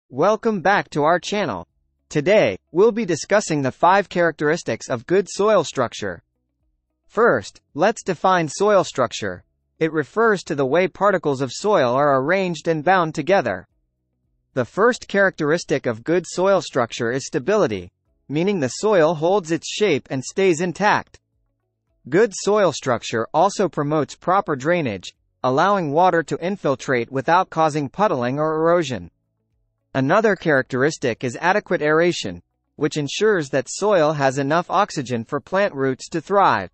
Welcome back to our channel. Today, we'll be discussing the 5 characteristics of good soil structure. First, let's define soil structure. It refers to the way particles of soil are arranged and bound together. The first characteristic of good soil structure is stability, meaning the soil holds its shape and stays intact. Good soil structure also promotes proper drainage, allowing water to infiltrate without causing puddling or erosion. Another characteristic is adequate aeration, which ensures that soil has enough oxygen for plant roots to thrive.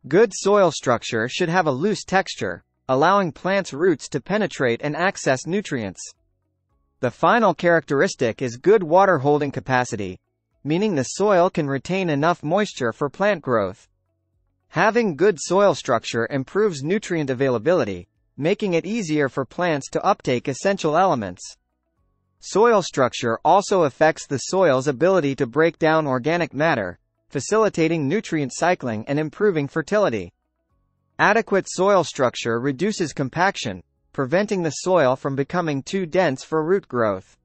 Good soil structure should have a loose texture, allowing plants' roots to penetrate and access nutrients. The final characteristic is good water holding capacity, meaning the soil can retain enough moisture for plant growth. Having good soil structure improves nutrient availability, making it easier for plants to uptake essential elements. Soil structure also affects the soil's ability to break down organic matter, facilitating nutrient cycling and improving fertility. Adequate soil structure reduces compaction, preventing the soil from becoming too dense for root growth.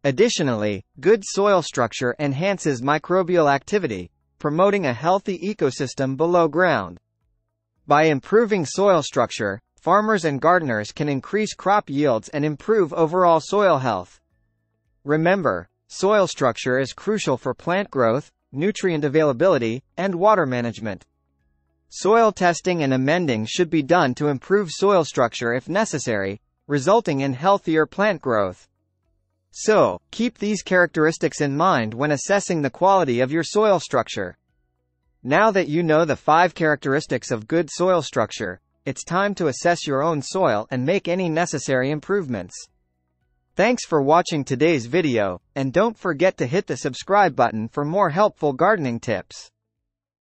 Additionally, good soil structure enhances microbial activity, promoting a healthy ecosystem below ground. By improving soil structure, farmers and gardeners can increase crop yields and improve overall soil health. Remember, soil structure is crucial for plant growth, nutrient availability, and water management. Soil testing and amending should be done to improve soil structure if necessary, resulting in healthier plant growth. So, keep these characteristics in mind when assessing the quality of your soil structure. Now that you know the 5 characteristics of good soil structure, it's time to assess your own soil and make any necessary improvements. Thanks for watching today's video, and don't forget to hit the subscribe button for more helpful gardening tips.